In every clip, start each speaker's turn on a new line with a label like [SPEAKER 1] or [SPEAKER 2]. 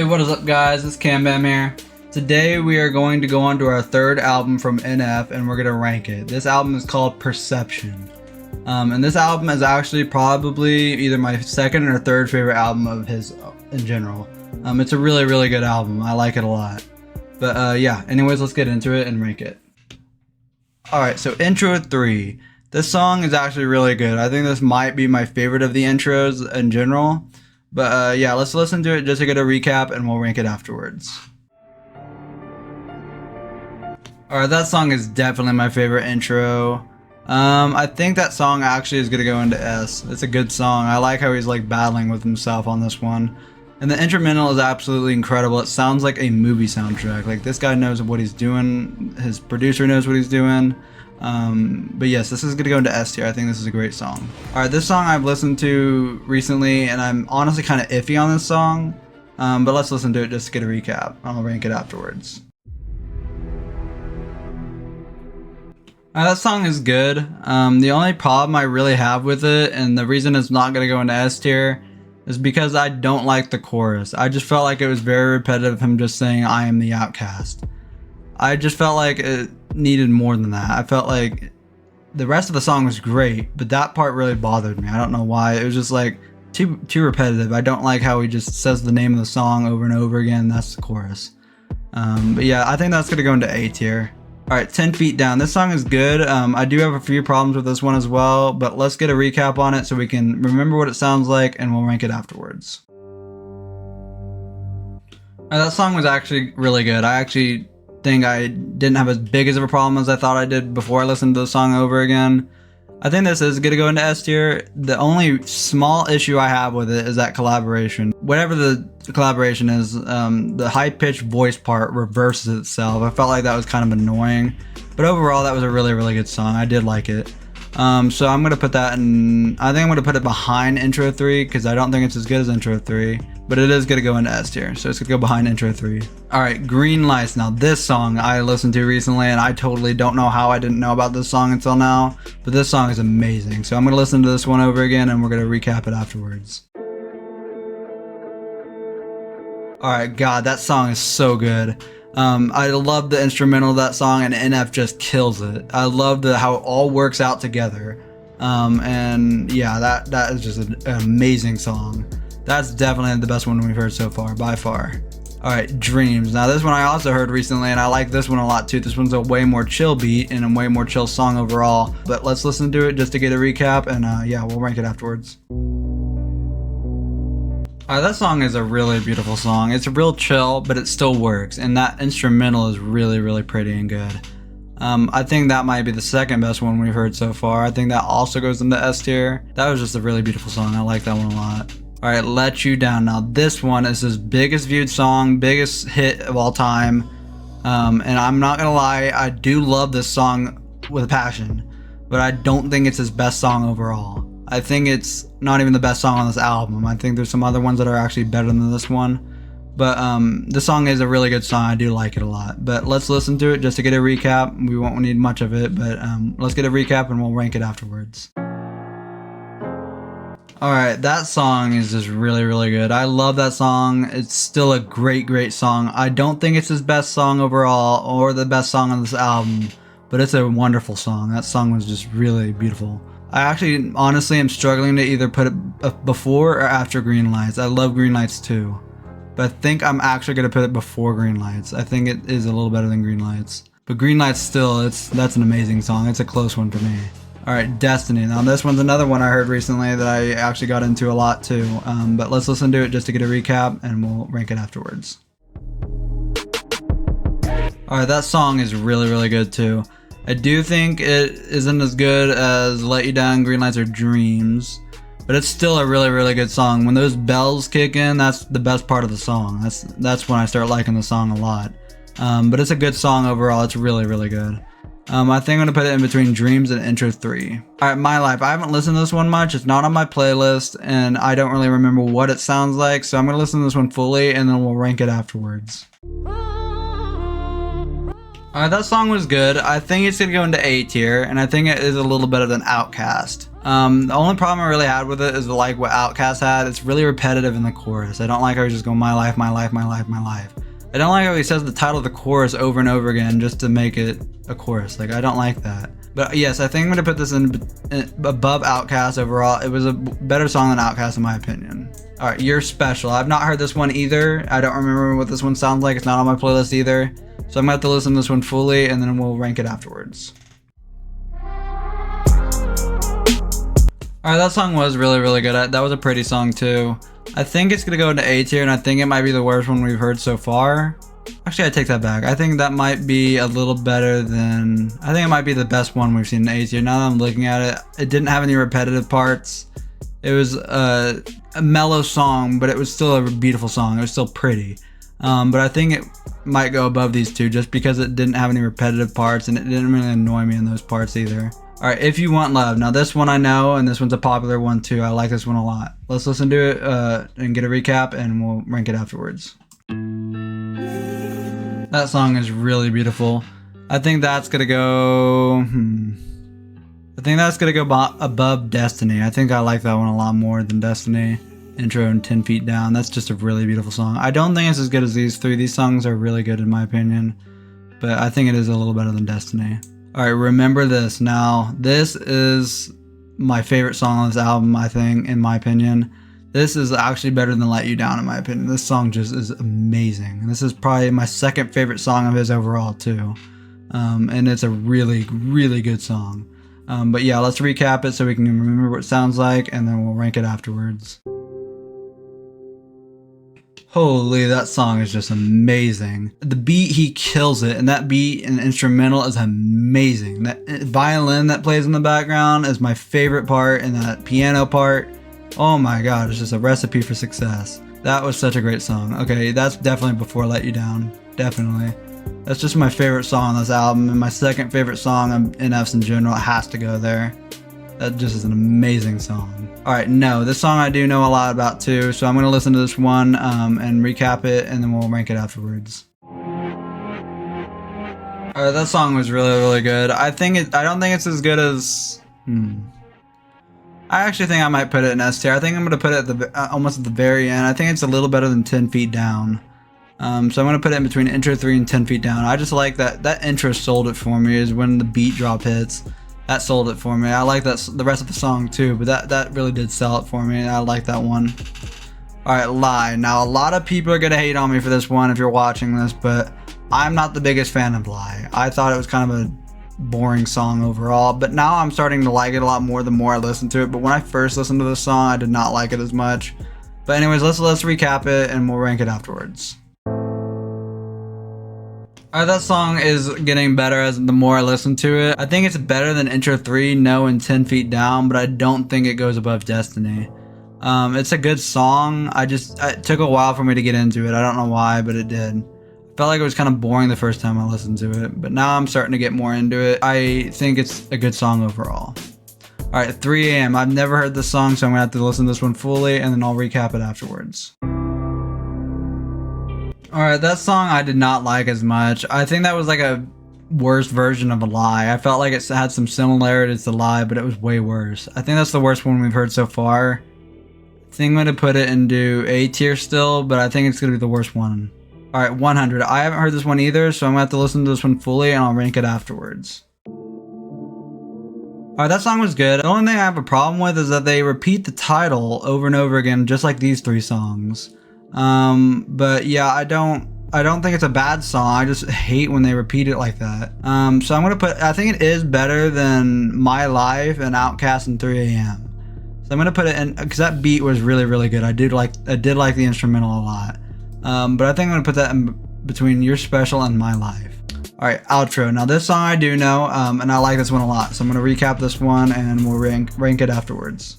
[SPEAKER 1] Hey, what is up guys, it's Cam Bam here. Today we are going to go on to our third album from NF and we're going to rank it. This album is called Perception. And this album is actually probably either my second or third favorite album of his in general. It's a really good album, I like it a lot. But yeah, anyways, let's get into it and rank it. Alright, so intro 3. This song is actually really good. I think this might be my favorite of the intros in general. But yeah, let's listen to it just to get a recap and we'll rank it afterwards. Alright, that song is definitely my favorite intro. I think that song actually is gonna go into S. It's a good song. I like how he's like battling with himself on this one. And the instrumental is absolutely incredible. It sounds like a movie soundtrack. Like this guy knows what he's doing. His producer knows what he's doing. But yes, this is gonna go into S tier. I think this is a great song. Alright, this song I've listened to recently and I'm honestly kind of iffy on this song. But let's listen to it just to get a recap. I'll rank it afterwards. That song is good. The only problem I really have with it, and the reason it's not gonna go into S tier, is because I don't like the chorus. I just felt like it was very repetitive, him just saying, "I am the outcast." I just felt like it needed more than that. I felt like the rest of the song was great, but that part really bothered me. I don't know why. It was just like too repetitive. I don't like how he just says the name of the song over and over again. That's the chorus. But yeah, I think that's gonna go into A tier. Alright, 10 Feet Down. This song is good. I do have a few problems with this one as well, but let's get a recap on it so we can remember what it sounds like and we'll rank it afterwards. That song was actually really good. I actually think I didn't have as big of a problem as I thought I did before I listened to the song over again. I think this is gonna go into S tier. The only small issue I have with it is that collaboration. Whatever the collaboration is, the high-pitched voice part reverses itself. I felt like that was kind of annoying. But overall, that was a really good song. I did like it. So I'm gonna put that in, I think I'm gonna put it behind intro 3 because I don't think it's as good as intro 3, but it is gonna go into S tier, so it's gonna go behind intro 3. Alright, Green Lights. Now this song I listened to recently and I totally don't know how I didn't know about this song until now, but this song is amazing. So I'm gonna listen to this one over again and we're gonna recap it afterwards. Alright, God, that song is so good. I love the instrumental of that song and NF just kills it. I love how it all works out together. And yeah, that is just an amazing song. That's definitely the best one we've heard so far, by far. Alright, Dreams. Now this one I also heard recently and I like this one a lot too. This one's a way more chill beat and a way more chill song overall. But let's listen to it just to get a recap and yeah, we'll rank it afterwards. That song is a really beautiful song. It's real chill, but it still works. And that instrumental is really pretty and good. I think that might be the second best one we've heard so far. I think that also goes into S tier. That was just a really beautiful song. I like that one a lot. Alright, Let You Down. Now this one is his biggest viewed song, biggest hit of all time. And I'm not gonna lie, I do love this song with passion. But I don't think it's his best song overall. I think it's not even the best song on this album. I think there's some other ones that are actually better than this one. But this song is a really good song. I do like it a lot. But let's listen to it just to get a recap. We won't need much of it, but let's get a recap and we'll rank it afterwards. Alright, that song is just really good. I love that song. It's still a great song. I don't think it's his best song overall or the best song on this album, but it's a wonderful song. That song was just really beautiful. I actually, honestly, am struggling to either put it before or after Green Lights. I love Green Lights too, but I think I'm actually going to put it before Green Lights. I think it is a little better than Green Lights. But Green Lights still, that's an amazing song. It's a close one for me. Alright, Destiny. Now this one's another one I heard recently that I actually got into a lot too. But let's listen to it just to get a recap and we'll rank it afterwards. Alright, that song is really good too. I do think it isn't as good as Let You Down, Green Lights, or Dreams, but it's still a really good song. When those bells kick in, that's the best part of the song. That's when I start liking the song a lot. But it's a good song overall. It's really good. I think I'm gonna put it in between Dreams and intro 3. Alright, My Life. I haven't listened to this one much. It's not on my playlist, and I don't really remember what it sounds like, so I'm gonna listen to this one fully, and then we'll rank it afterwards. That song was good. I think it's gonna go into A tier, and I think it is a little better than Outkast. The only problem I really had with it is like what Outkast had. It's really repetitive in the chorus. I don't like how he just go my life, my life, my life, my life. I don't like how he says the title of the chorus over and over again just to make it a chorus. Like, I don't like that. But yes, I think I'm gonna put this in above Outkast overall. It was a better song than Outkast in my opinion. All right, You're Special. I've not heard this one either. I don't remember what this one sounds like. It's not on my playlist either. So I'm gonna have to listen to this one fully and then we'll rank it afterwards. Alright, that song was really, really good. That was a pretty song too. I think it's gonna go into A tier and I think it might be the worst one we've heard so far. Actually, I take that back. I think that might be a little better than... I think it might be the best one we've seen in A tier. Now that I'm looking at it, it didn't have any repetitive parts. It was a mellow song, but it was still a beautiful song. It was still pretty. But I think it might go above these two just because it didn't have any repetitive parts and it didn't really annoy me in those parts either. Alright, If You Want Love. Now this one I know, and this one's a popular one too. I like this one a lot. Let's listen to it and get a recap and we'll rank it afterwards. That song is really beautiful. I think that's gonna go... I think that's gonna go above Destiny. I think I like that one a lot more than Destiny. Intro and 10 Feet Down. That's just a really beautiful song. I don't think it's as good as these three. These songs are really good in my opinion, but I think it is a little better than Destiny. Alright, Remember This. Now, this is my favorite song on this album, I think, in my opinion. This is actually better than Let You Down, in my opinion. This song just is amazing. This is probably my second favorite song of his overall, too. And it's a really, really good song. But yeah, let's recap it so we can remember what it sounds like, and then we'll rank it afterwards. Holy, that song is just amazing. The beat, he kills it, and that beat and instrumental is amazing. That violin that plays in the background is my favorite part, and that piano part, oh my god, it's just a recipe for success. That was such a great song. Okay, that's definitely before Let You Down. Definitely. That's just my favorite song on this album, and my second favorite song of NF's in general. It has to go there. That just is an amazing song. Alright, No. This song I do know a lot about too, so I'm going to listen to this one and recap it, and then we'll rank it afterwards. Alright, that song was really, really good. I don't think it's as good as... I actually think I might put it in S tier. I think I'm going to put it at the almost at the very end. I think it's a little better than 10 Feet Down. So I'm going to put it in between Intro 3 and 10 Feet Down. I just like that intro sold it for me, is when the beat drop hits. That sold it for me. I like the rest of the song too, but that really did sell it for me. I like that one. Alright, Lie. Now, a lot of people are going to hate on me for this one if you're watching this, but I'm not the biggest fan of Lie. I thought it was kind of a boring song overall, but now I'm starting to like it a lot more the more I listen to it. But when I first listened to this song, I did not like it as much. But anyways, let's recap it and we'll rank it afterwards. Alright, that song is getting better as the more I listen to it. I think it's better than Intro 3, No, and 10 Feet Down, but I don't think it goes above Destiny. It's a good song. It took a while for me to get into it. I don't know why, but it did. I felt like it was kind of boring the first time I listened to it, but now I'm starting to get more into it. I think it's a good song overall. Alright, 3 AM. I've never heard this song, so I'm going to have to listen to this one fully, and then I'll recap it afterwards. Alright, that song I did not like as much. I think that was like a worse version of a Lie. I felt like it had some similarities to Lie, but it was way worse. I think that's the worst one we've heard so far. I think I'm going to put it into A tier still, but I think it's going to be the worst one. Alright, 100. I haven't heard this one either, so I'm going to have to listen to this one fully and I'll rank it afterwards. Alright, that song was good. The only thing I have a problem with is that they repeat the title over and over again, just like these three songs. But yeah, I don't think it's a bad song. I just hate when they repeat it like that. So I'm gonna I think it is better than My Life and Outkast and 3 AM. So I'm gonna put it in, because that beat was really, really good. I did like the instrumental a lot. But I think I'm gonna put that in between You're Special and My Life. Alright, Outro. Now this song I do know, and I like this one a lot. So I'm gonna recap this one and we'll rank it afterwards.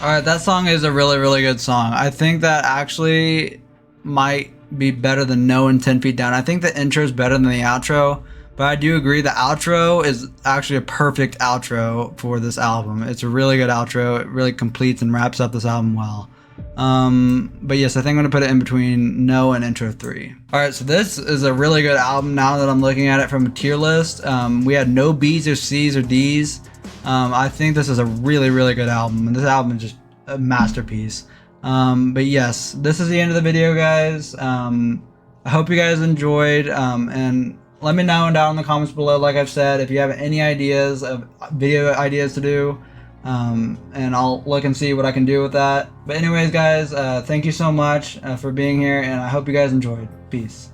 [SPEAKER 1] Alright, that song is a really, really good song. I think that actually might be better than No and 10 Feet Down. I think the intro is better than the outro, but I do agree the outro is actually a perfect outro for this album. It's a really good outro. It really completes and wraps up this album well. But yes, I think I'm gonna put it in between No and Intro 3. All right, so this is a really good album now that I'm looking at it from a tier list. We had no B's or C's or D's. I think this is a really, really good album, and this album is just a masterpiece. But yes, this is the end of the video, guys. I hope you guys enjoyed, and let me know down in the comments below, like I've said, if you have any ideas of video ideas to do, and I'll look and see what I can do with that. But anyways, guys, thank you so much for being here, and I hope you guys enjoyed. Peace.